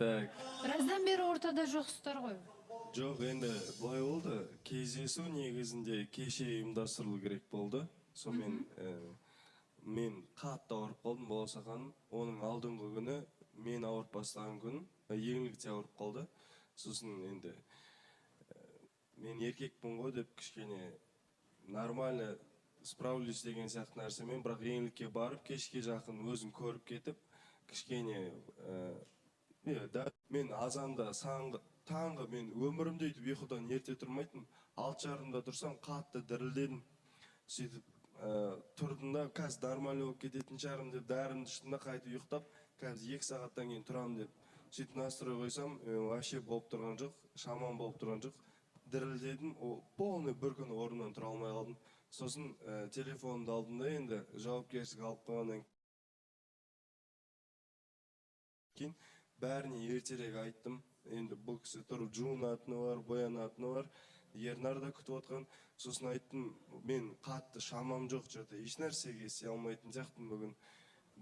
Так. Біраздан бері ортада жоқсыздар ғой. Жоқ, енді былай болды. Кездесу негізінде кеше ұйымдастырылу керек болды. Сонымен мен қатты ауырып қалдым, Болашақ ханым. Оның алдыңғы күні мен ауырып бастаған күн еңлікте ауырып қалды. Сосын енді мен еркекпін ғой деп кішкене нормально справлюсь деген сияқты нәрсемен, бірақ еңлікке барып кешке жақын өзім көріп кетіп, кішкене мен азанда таңғы мен өмірімде өйтіп ұйқыдан ерте тұрмайтын, 6:30-да тұрсам қатты дірілдедім. Сөйтіп тұрдым да, қазір нормально болып кететін шығармын деп дәрімді іштім да қайтып ұйықтап, қазір 2 сағаттан кейін тұрамын деп сөйтіп настрой қойсам, вообще болып тұрған жоқ, шамам болып тұрған жоқ. Дірілдедім, полный бір күн орнымнан тұра алмай қалдым. Сосын телефонымды алдым да, енді жауапкершілік алып қойғаннан кейін бәріне ертерек айттым. Енді бұл кісі тұрып жуынатыны бар, боянатыны бар, Ернар да күтіп отқан. Сосын айттым, мен қатты шамам жоқ жерде, еш нәрсеге істей алмайтын сияқтымын бүгін.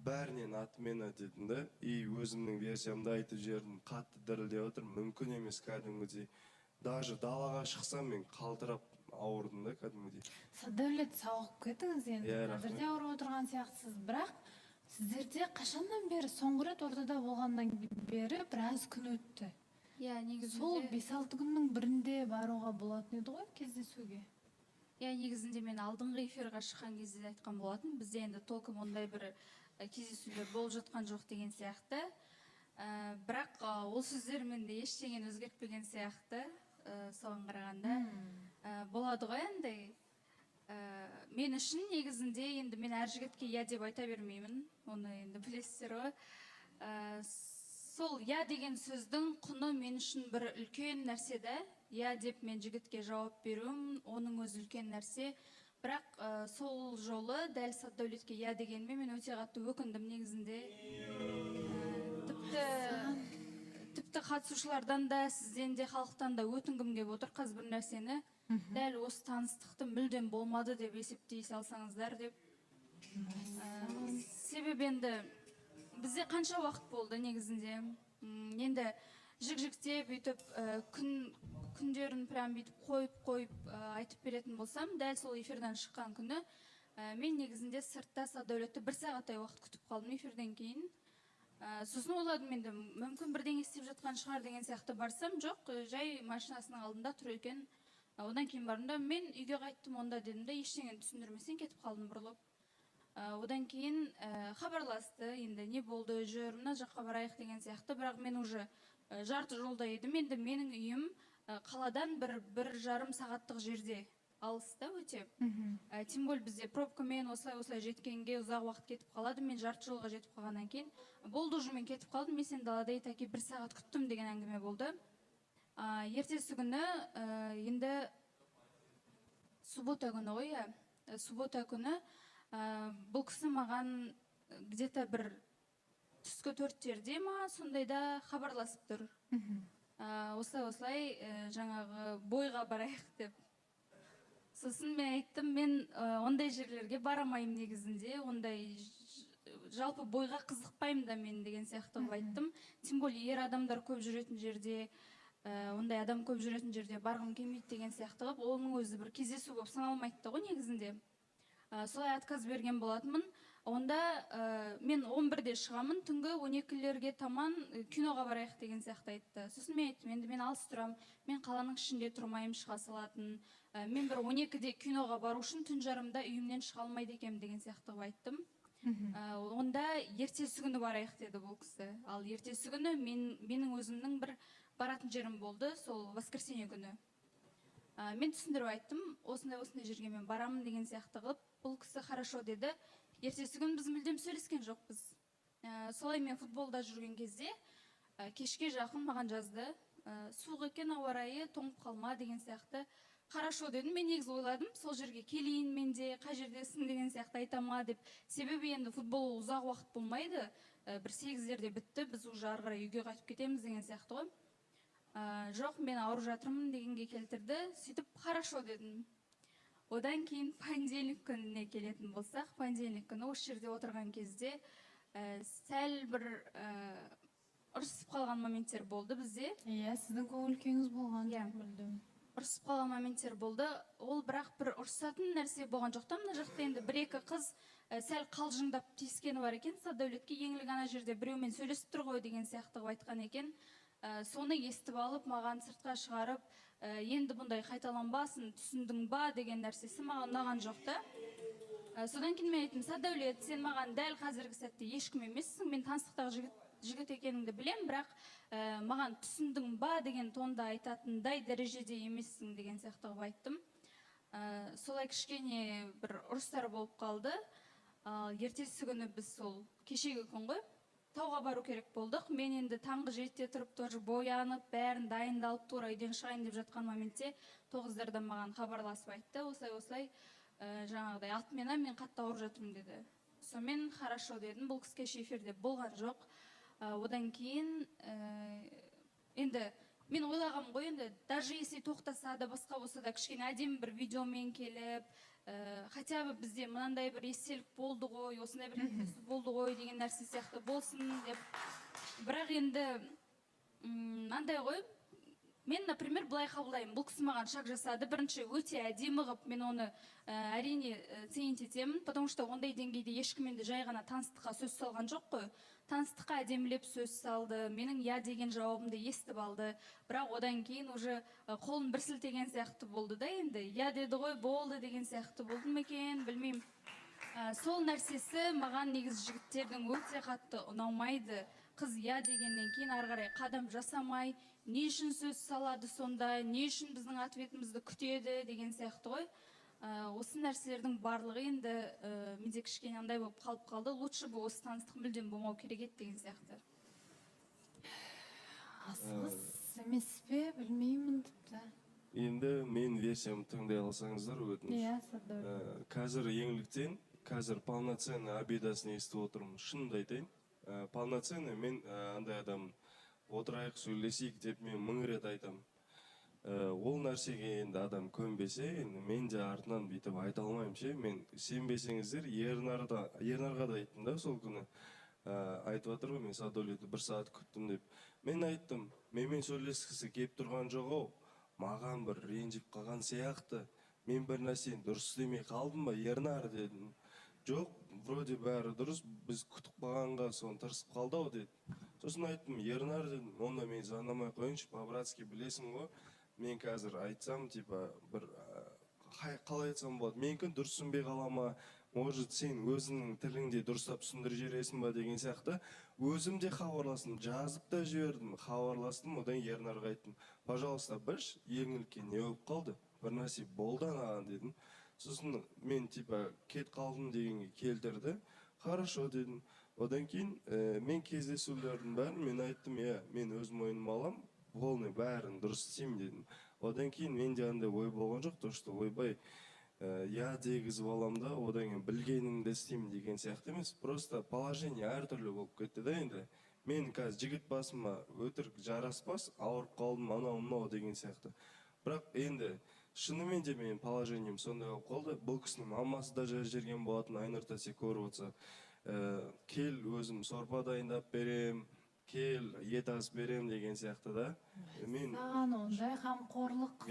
Бәрінен атымен дедім да, и өзімнің версиямды айтып жібердім. Қатты дірілдеп отыр, мүмкін емес кәдімгідей. Даже далаға шықсам мен қалтырап ауырдым да кәдімгідей. Садәулет, сауығып кетіңіз енді. Қазір де ауырып отырған сияқтысыз, бірақ сіздерде қашаннан бері, соңғы рет ортада болғаннан бері біраз күн өтті. Сол 5-6 күннің бірінде баруға болатын еді ғой кездесуге. Негізінде мен алдыңғы эфирға шыққан кезде айтқан болатын. Бізде енді толком ондай бір кездесулер болып жатқан жоқ деген сияқты. Бірақ ол сөздермен де ештеңені өзгертпеген сияқты, соған қарағанда. Болады ғой андай. Мен үшін негізінде енді мен әр жігітке я деп айта бермеймін. Оны енді білесіздер ғой. Сол я деген сөздің құны мен үшін бір үлкен нәрсе де. Я деп мен жігітке жауап беруім, оның өзі үлкен нәрсе. Бірақ сол жолы дәл Садәулетке я дегенмен мен өте қатты өкіндім негізінде. Тіпті қатысушылардан да, сізден де, халықтан да өтінгім келіп отыр қазір бір нәрсені. Дәл осы таныстықты мүлдем болмады деп есептей салсаңыздар деп. Себебі енді бізде қанша уақыт болды негізінде. Енді жік-жіктеп бүйтіп күндерін прям бүйтіп қойып айтып беретін болсам, дәл сол эфирден шыққан күні мен негізінде сыртта Садәулетті 1 сағаттай уақыт күтіп қалдым эфирден кейін. Сосын ойладым енді, мүмкін бірдеңе істеп жатқан шығар деген сияқты барсам, жоқ, жай машинасының алдында тұр екен. Одан кейін барымда мен үйге қайттым онда дедім де, ештеңені түсіндірместен кетіп қалдым бұрылып. Одан кейін хабарласты, енді не болды, жүр, мына жаққа барайық деген сияқты, бірақ мен уже жарты жолда едім. Енді менің үйім қаладан 1,5 сағаттық жерде, алыста өте. Тем более бізде пробкамен осылай жеткенге ұзақ уақыт кетіп қалады. Мен жарты жолға жетіп қалғаннан кейін болды, уже мен кетіп қалдым, мен сен далада таки 1 сағат күттім деген әңгіме болды. Ертесі күні енді суббота күні ғой, суббота күні бұл кісі маған где-то бір түскі 4-терде ма сондайда хабарласып тұр. Осылай жаңағы бойға барайық деп. Сосын мен айттым, мен ондай жерлерге барамайым негізінде, ондай жалпы бойға қызықпаймын да мен деген сияқты айттым. Тем более ер адамдар көп жүретін жерде, ондай адам көп жүретін жерде барғым келмейді деген сияқты қылып, оның өзі бір кездесу болып саналмайды ғой негізінде. Солай отказ берген болатынмын. Онда мен 11-де шығамын, түнгі 12-лерге таман киноға барайық деген сияқты айтты. Сосын мен айттым, енді мен алыс тұрам, мен қаланың ішінде тұрмайым, шыға салатын. Мен бір 12-де киноға бару үшін түн жарымда үйімнен шыға алмайды екем деген сияқты айттым. Онда ертесі күні барайық деді бұл кісі. Ал ертесі күні менің өзімнің бір баратын жерім болды, сол воскресенье күні. Мен түсіндіріп айттым, осындай жерге мен барамын деген сияқты қылып, бұл кісі хорошо деді. Ертесі күн біз мүлдем сөйлескен жоқпыз. Солай мен футболда жүрген кезде кешке жақын маған жазды. Суық екен ауа райы, тоңып қалма деген сияқты. Хорошо дедім, мен негізі ойладым, сол жерге келейін мен де, қай жердесің деген сияқты айтама деп. Себебі енді футбол ұзақ уақыт болмайды. Бір 8-лерде бітті, біз уже ары қарай үйге қайтып кетеміз деген сияқты ғой. Жоқ, мен ауырып жатырмын дегенге келтірді. Сөйтіп хорошо дедім. Одан кейін понедельник күніне келетін болсақ, понедельник күні осы жерде отырған кезде сәл бір ұрысып қалған моменттер болды бізде. Иә, сіздің көңіл күйіңіз болған Иә. білдім. Ұрысып қалған моменттер болды. Ол бірақ бір ұрысатын нәрсе болған жоқ та, мына жақта енді бір-екі қыз сәл қалжыңдап тиіскені бар екен. Садәулетке еңлік ана жерде біреумен сөйлесіп тұр ғой деген сияқты қылып айтқан екен. Соны естіп алып, маған сыртқа шығарып, енді бұндай қайталанбасын, түсіндің ба деген нәрсесі маған ұнаған жоқ та. Содан кейін мен айттым, Садәулет, сен маған дәл қазіргі сәтте ешкім емессің, мен таныстықтағы жігіт екеніңді білем, бірақ маған түсіндің ба деген тонда айтатындай дәрежеде емессің деген сияқты қылып айттым. Солай кішкене бір ұрыстар болып қалды. Ертесі күні біз сол кешегі күн ғой, тауға бару керек болдық. Мен енді таңғы 7-те тұрып тоже боянып, бәрін дайындалып, тура үйден шығайын деп жатқан моментте тоғыздардан маған хабарласып айтты. Осылай жаңағыдай атмена мен қатты ауырып жатырмын деді. Сонымен хорошо дедім, бұл кісі кеше эфирде болған жоқ. Одан кейін енді мен ойлағам ғой, енді даже если тоқтаса да басқа болса да кішкене әдемі бір видеомен келіп, хотя бы бізде мынандай бір естелік болды ғой, осындай бір естелік болды ғой деген нәрсе сияқты болсын деп. Бірақ енді мынандай ғой, мен, например, былай қабылдаймын. Бұл кісі маған шаг жасады. Бірінші өте әдемі қылып, мен оны әрине ценить етемін, потому что ондай деңгейде ешкіммен де жай ғана таныстыққа сөз салған жоқ қой. Таныстыққа әдемілеп сөз салды, менің я деген жауабымды естіп алды. Бірақ одан кейін уже қолын бір сілтеген сияқты болды да, енді я деді ғой, болды деген сияқты болды ма екен, білмеймін. Сол нәрсесі маған негіз жігіттердің өте қатты ұнамайды. Қыз я дегеннен кейін ары қарай қадам жасамай, не үшін сөз салады сонда, не үшін біздің ответімізді күтеді деген сияқты ғой. Осы нәрселердің барлығы енді менде кішкене андай болып қалып қалды. Лучше бы осы таныстық мүлдем болмау керек еді деген сияқты. Асығыс емес пе, білмеймін тіпті. Енді мен версиямды тыңдай алсаңыздар өтініш. Иә, Садәулет. Қазір еңліктен, қазір полноценный обидасын естіп отырмын. Шынымды айтайын. Полноценный мен андай адам отырайық сөйлесейік деп мен 1000 рет айтамын. Ол нәрсеге енді адам көнбесе, енді мен де артынан бүйтіп айта алмаймын ше. Мен сенбесеңіздер, Ернарға да айттым да сол күні. Айтып жатыр ғой, мен Садәулетті 1 сағат күттім деп. Мен айттым, менімен сөйлескісі келіп тұрған жоқ ау, маған бір ренжіп қалған сияқты. Мен бір нәрсені дұрыс істемей қалдым ба, Ернар дедім. Жоқ, вроде бәрі дұрыс, біз күтіп қалғанға соны тырысып қалды ау деді. Сосын айттым, Ернар дедім, онда мен звондамай қойыншы, по-братски білесің ғой. Мен қазір айтсам, типа, бір қалай айтсам болады, менікін дұрыс түсінбей қалама, может сен өзіңнің тіліңде дұрыстап түсіндіріп жібересің ба деген сияқты. Өзім де хабарластым, жазып та жібердім, хабарластым, одан Ернарға айттым, пожалуйста, білші, еңлікке не болып қалды, бір нәрсе болды анаған дедім. Сосын мен типа кет қалдым дегенге келтірді, хорошо дедім. Одан кейін мен кездесулердің бәрін мен айттым, мен өз мойныма алам, полный бәрін дұрыс істеймін дедім. Одан кейін менде андай ой болған жоқ, то что ойбай я дегізіп алам да, одан кейін білгеніңді істеймін деген сияқты емес, просто положение әртүрлі болып кетті да енді. Мен қазір жігіт басыма өтірік жараспас, ауырып қалдым, анау деген сияқты. Бірақ енді шынымен де менің положением сондай болып қалды. Бұл кісінің мамасы да жерген болатын, Айнұр тәсе көріп отырса, кел өзім сорпа дайындап берем, кел ет асып берем деген сияқты да. Саған ондай қамқорлық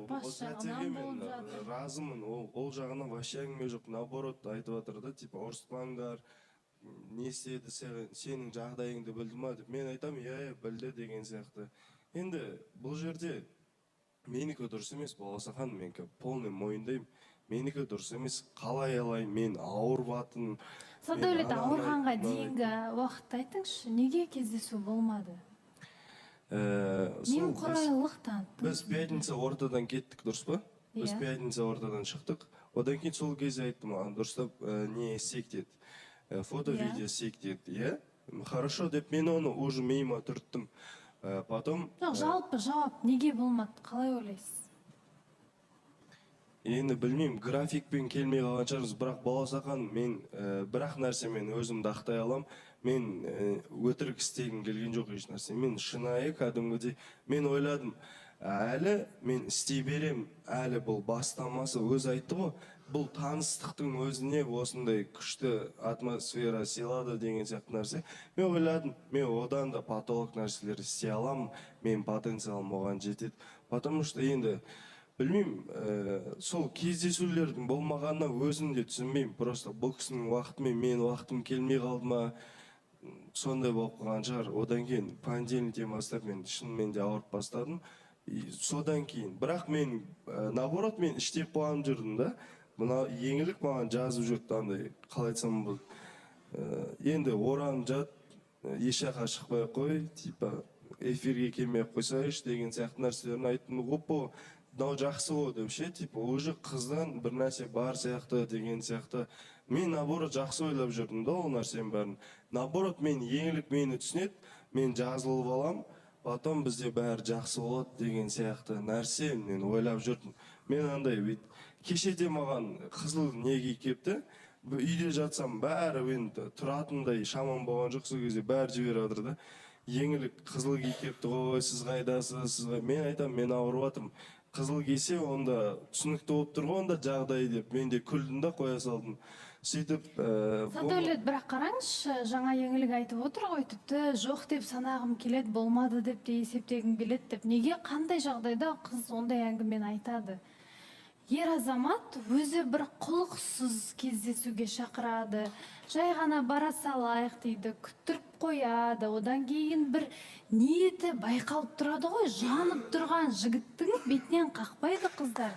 бас жағынан болып жатыр. Разымын, ол жағынан вообще әңгіме жоқ, наоборот айтып жатыр да, типа ұрыспаңдар, не істеді, сенің жағдайыңды білді ма деп. Мен айтам, білді деген сияқты. Енді бұл жерде менікі дұрыс емес, Баласахан, мен полный мойындаймын. Менікі дұрыс емес, қалай алайын, мен ауырбатын. Садәулет, ауырғанға дейінгі уақытты айтыңызшы, неге кездесу болмады? Мен құрайлылық таныттым. Біз пятница ортадан кеттік, дұрыс па? Біз пятница ортадан шықтық. Одан кейін сол кезде айттым, дұрыстап не істейік деді. Фото-видео істейік деді. Хорошо деп мен оны уже миыма түрттім. Потом... Жоқ, жалпы жауап неге болмады, қалай ойлайсыз? Енді білмеймін, графикпен келмей қалған шығармыз, бірақ Баласахан, мен бірақ нәрсе мен өзімді ақтай алам. Мен өтірік істегім келген жоқ еш нәрсе. Мен шынайы кәдімгідей, мен ойладым, әлі мен істей берем, әлі бұл бастамасы, өзі айтты ғой, бұл таныстықтың өзіне осындай күшті атмосфера сыйлады деген сияқты нәрсе. Мен ойладым, мен одан да потолок нәрселер істей аламын, мен потенциалым оған жетеді. Потому что енді білмеймін, сол кездесулердің болмағанына өзім де түсінбеймін. Просто бұл кісінің уақытымен мен уақытым келмей қалды ма, сондай болып қалған шығар. Одан кейін понедельниктен бастап мен шынымен де ауырып бастадым. Содан кейін, бірақ мен наоборот мен іштеп қуанып жүрдім да. Мына еңілік маған жазып жүрді, андай қалай айтсам бұл. Енді оранып жат, ешаққа шықпай қой, типа эфирге келмей қойсайшы деген сияқты нәрселерін айттым. Опа, мынау жақсы ғой деп ше, типа уже қыздан бір нәрсе бар сияқты деген сияқты. Мен наоборот жақсы ойлап жүрдім да ол нәрсенің бәрін. Наоборот мен еңілік мені түсінеді, мен жазылып алам, потом бізде бәрі жақсы болады деген сияқты нәрсе мен ойлап жүрдім. Мен андай кешеде маған қызыл неге кепті, үйде жатсам бәрі енді тұратындай шамам болған жоқ, сол кезде бәрі жіберіп жатыр да. Еңілік қызыл кепті ғой, сіз қайдасыз, мен айтам, мен ауырып жатырмын. Қызыл кесе онда түсінікті болып тұр ғой онда жағдай деп, мен де күлдім да қоя салдым. Сөйтіп Сатөлет, бірақ қараңызшы, жаңа еңілік айтып отыр ғой, тіпті жоқ деп санағым келеді, болмады деп те есептегім келеді деп. Неге, қандай жағдайда қыз ондай әңгімені айтады? Ер азамат өзі бір құлықсыз кездесуге шақырады, жай ғана бара салайық дейді, күттіріп қояды, одан кейін бір ниеті байқалып тұрады ғой, жанып тұрған жігіттің бетінен қақпайды қыздар.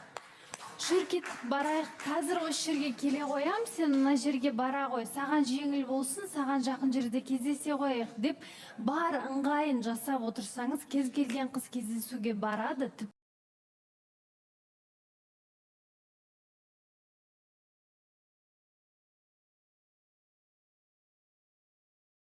Жүр кеттік барайық, қазір осы жерге келе қоям, сен мына жерге бара қой, саған жеңіл болсын, саған жақын жерде кездесе қояйық деп бар ыңғайын жасап отырсаңыз, кез келген қыз кездесуге барады.